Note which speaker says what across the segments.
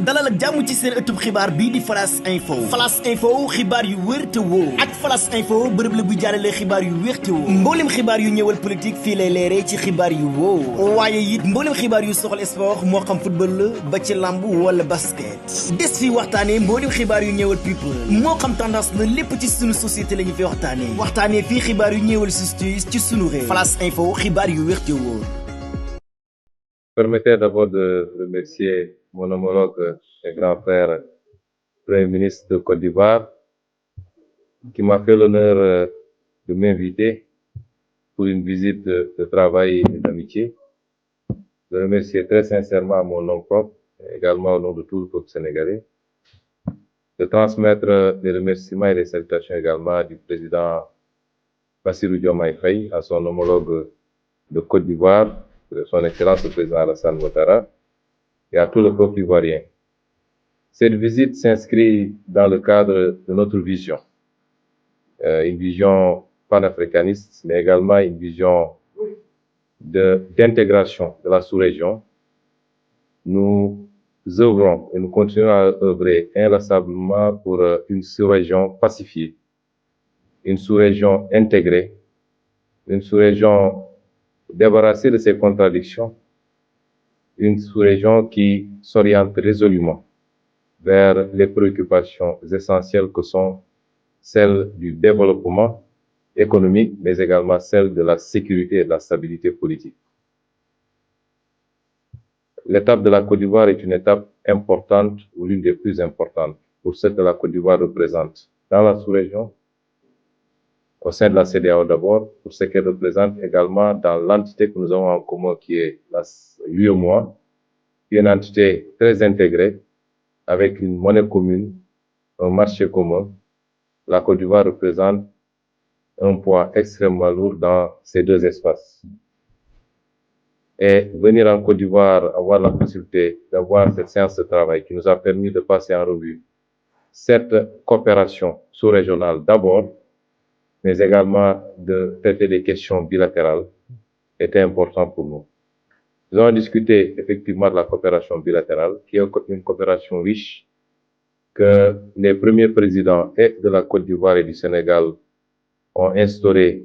Speaker 1: dalal ak jàmm ci seen ëttub xibaar bii di Flash Info. Flash Info xibaar yu wér te wóor. ak Flash Info bërëb la bu jàllale xibaar yu wér te wóor. mboolem xibaar yu ñëwal politique fii lay leeree ci xibaar yu wóor. waaye it mboolem xibaar yu soxal sport moo xam football la ba ci lamb wala basket. des fi waxtaanee mboolem xibaar yu ñëwal people moo xam tendance la lépp ci sunu société la ñu fi waxtaanee fii xibaar yu ñëwal justice ci sunu réew. Flash Info xibaar yu wér te wóor.
Speaker 2: Permettez d'abord de remercier mon homologue et grand frère, Premier ministre de Côte d'Ivoire, qui m'a fait l'honneur de m'inviter pour une visite de travail et d'amitié. De remercier très sincèrement mon nom propre, et également au nom de tout le peuple sénégalais. De transmettre les remerciements et les salutations également du président Bassirou Diomaye Faye à son homologue de Côte d'Ivoire, son Excellence le président Alassane Ouattara, et à tout le peuple ivoirien. Cette visite s'inscrit dans le cadre de notre vision, une vision panafricaniste, mais également une vision d'intégration de la sous-région. Nous œuvrons et nous continuons à œuvrer inlassablement pour une sous-région pacifiée, une sous-région intégrée, une sous-région débarrassée de ses contradictions, une sous-région qui s'oriente résolument vers les préoccupations essentielles que sont celles du développement économique, mais également celles de la sécurité et de la stabilité politique. L'étape de la Côte d'Ivoire est une étape importante, ou l'une des plus importantes, pour ce que la Côte d'Ivoire représente dans la sous-région, au sein de la CEDEAO d'abord, pour ce qu'elle représente également dans l'entité que nous avons en commun, qui est l'UEMOA, qui est une entité très intégrée, avec une monnaie commune, un marché commun. La Côte d'Ivoire représente un poids extrêmement lourd dans ces deux espaces. Et venir en Côte d'Ivoire, avoir la possibilité d'avoir cette séance de travail qui nous a permis de passer en revue cette coopération sous-régionale d'abord, mais également de traiter des questions bilatérales, était important pour nous. Nous avons discuté effectivement de la coopération bilatérale, qui est une coopération riche, que les premiers présidents et de la Côte d'Ivoire et du Sénégal ont instauré,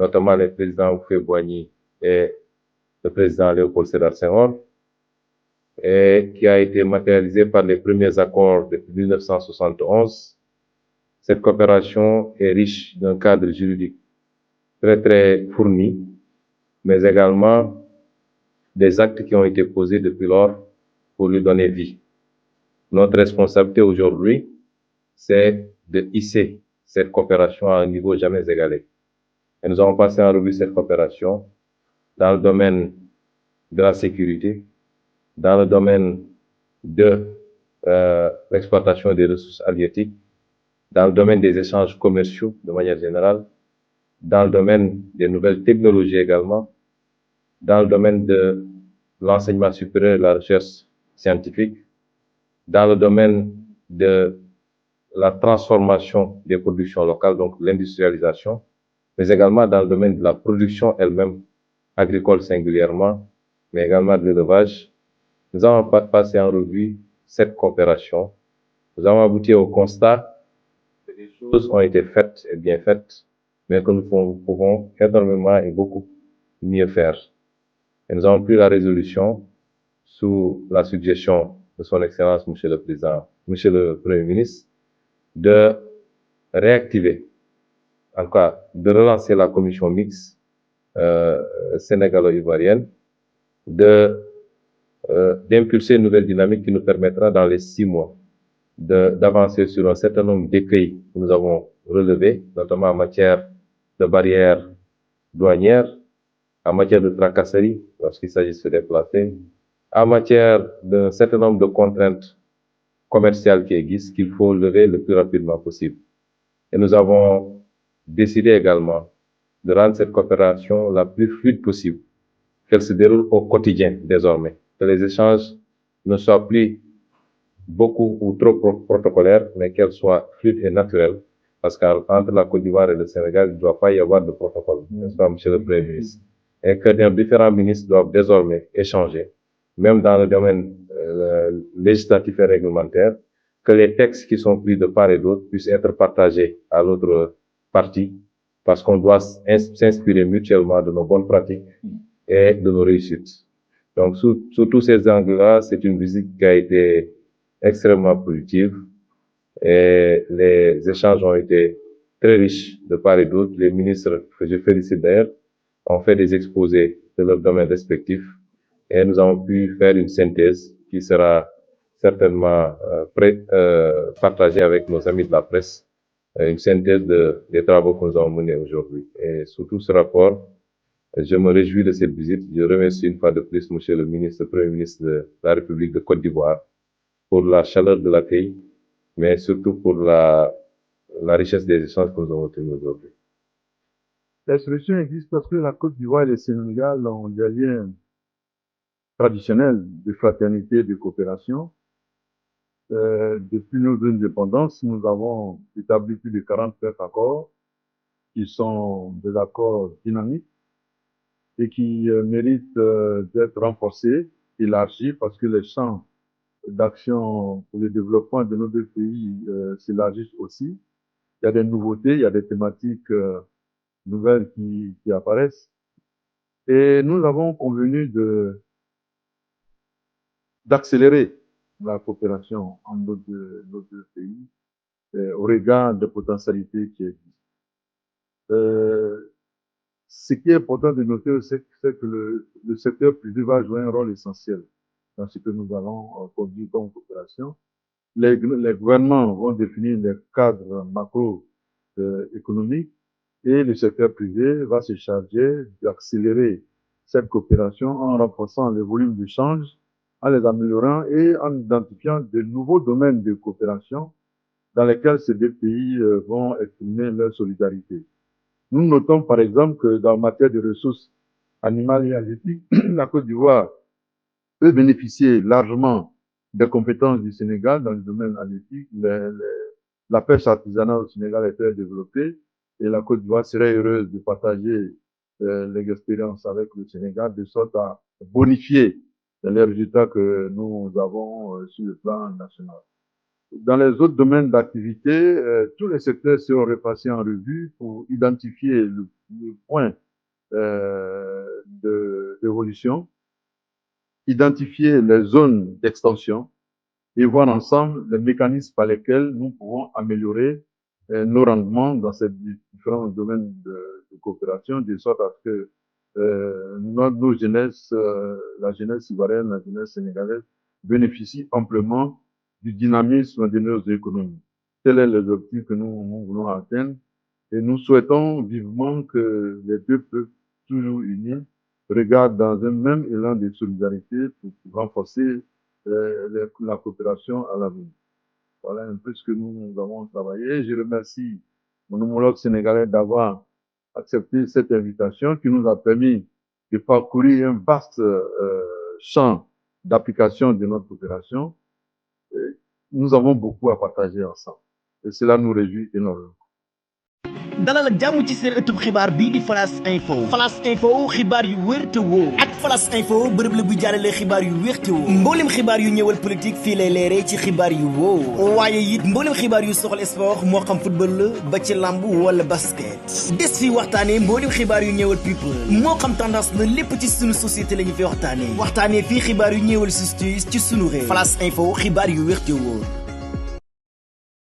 Speaker 2: notamment les présidents Houphouët-Boigny et le président Léopold Sédar Senghor, et qui a été matérialisé par les premiers accords depuis 1971. Cette coopération est riche d'un cadre juridique très fourni, mais également des actes qui ont été posés depuis lors pour lui donner vie. Notre responsabilité aujourd'hui, c'est de hisser cette coopération à un niveau jamais égalé. Et nous avons passé en revue cette coopération dans le domaine de la sécurité, dans le domaine de l'exploitation des ressources halieutiques, dans le domaine des échanges commerciaux de manière générale, dans le domaine des nouvelles technologies également, dans le domaine de l'enseignement supérieur et de la recherche scientifique, dans le domaine de la transformation des productions locales, donc l'industrialisation, mais également dans le domaine de la production elle-même, agricole singulièrement, mais également de l'élevage. Nous avons passé en revue cette coopération. Nous avons abouti au constat que les choses ont été faites et bien faites, mais que nous pouvons énormément et beaucoup mieux faire. Et nous avons pris la résolution sous la suggestion de son Excellence, Monsieur le Président, Monsieur le Premier ministre, de réactiver, en tout cas, de relancer la commission mixte sénégalo-ivoirienne, d'impulser une nouvelle dynamique qui nous permettra dans les 6 mois d'avancer sur un certain nombre d'écueils que nous avons relevés, notamment en matière de barrières douanières, en matière de tracasserie, lorsqu'il s'agit de se déplacer, en matière d'un certain nombre de contraintes commerciales qui existent, qu'il faut lever le plus rapidement possible. Et nous avons décidé également de rendre cette coopération la plus fluide possible, qu'elle se déroule au quotidien désormais, que les échanges ne soient plus beaucoup ou trop protocolaires, mais qu'elles soient fluides et naturelles, parce qu'entre la Côte d'Ivoire et le Sénégal, il ne doit pas y avoir de protocole, n'est-ce pas, Monsieur le Premier ministre? Et que les différents ministres doivent désormais échanger même dans le domaine législatif et réglementaire, que les textes qui sont pris de part et d'autre puissent être partagés à l'autre partie, parce qu'on doit s'inspirer mutuellement de nos bonnes pratiques et de nos réussites. Donc, sous tous ces angles-là, c'est une visite qui a été extrêmement positive et les échanges ont été très riches de part et d'autre. Les ministres, que je félicite d'ailleurs, ont fait des exposés de leurs domaines respectifs et nous avons pu faire une synthèse qui sera certainement partagée avec nos amis de la presse, une synthèse des travaux que nous avons menés aujourd'hui. Et surtout ce rapport, je me réjouis de cette visite. Je remercie une fois de plus Monsieur le ministre, le Premier ministre de la République de Côte d'Ivoire pour la chaleur de l'accueil, mais surtout pour la richesse des échanges que nous avons tenus aujourd'hui.
Speaker 3: La solution existe parce que la Côte d'Ivoire et le Sénégal ont des liens traditionnels de fraternité et de coopération. Depuis nos indépendances, nous avons établi plus de 49 accords qui sont des accords dynamiques et qui méritent d'être renforcés, élargis, parce que les champs d'action pour le développement de nos deux pays s'élargissent aussi. Il y a des nouveautés, il y a des thématiques nouvelles qui apparaissent. Et nous avons convenu d'accélérer la coopération entre nos deux pays au regard des potentialités qui existent. Ce qui est important de noter, c'est que le secteur privé va jouer un rôle essentiel dans ce que nous allons conduire comme coopération. Les gouvernements vont définir les cadres macro-économiques et le secteur privé va se charger d'accélérer cette coopération en renforçant les volumes d'échange, en les améliorant et en identifiant de nouveaux domaines de coopération dans lesquels ces deux pays vont exprimer leur solidarité. Nous notons par exemple que dans la matière de ressources animales et halieutiques, la Côte d'Ivoire peut bénéficier largement des compétences du Sénégal dans le domaine halieutique. La pêche artisanale au Sénégal est très développée et la Côte d'Ivoire serait heureuse de partager les expériences avec le Sénégal de sorte à bonifier les résultats que nous avons sur le plan national. Dans les autres domaines d'activité, tous les secteurs seront repassés en revue pour identifier le point d'évolution, identifier les zones d'extension et voir ensemble les mécanismes par lesquels nous pouvons améliorer nos rendements dans ces différents domaines de coopération, de sorte à ce que nos jeunesses, la jeunesse ivoirienne, la jeunesse sénégalaise bénéficient amplement du dynamisme de nos économies. Tel est l'objectif que nous voulons atteindre et nous souhaitons vivement que les deux peuples toujours unis regardent dans un même élan de solidarité pour renforcer la coopération à l'avenir. Voilà un peu ce que nous avons travaillé. Je remercie mon homologue sénégalais d'avoir accepté cette invitation qui nous a permis de parcourir un vaste champ d'application de notre coopération. Nous avons beaucoup à partager ensemble et cela nous réjouit énormément.
Speaker 1: dalal ak jàmm ci seen ëttub xibaar bii di Flash Info. Flash Info xibaar yu wér te wóor. ak Flash Info bërëb la bu jàllale xibaar yu wér te wóor. mboolem xibaar yu ñëwal politique fii lay leeree ci xibaar yu wóor. waaye it mboolem xibaar yu soxal sport moo xam football la ba ci lamb wala basket. des fi waxtaanee mboolem xibaar yu ñëwal people moo xam tendance la lépp ci sunu société la ñu fi waxtaanee. waxtaanee fii xibaar yu ñëwal justice ci sunu réew. Flash Info xibaar yu wér te wóor.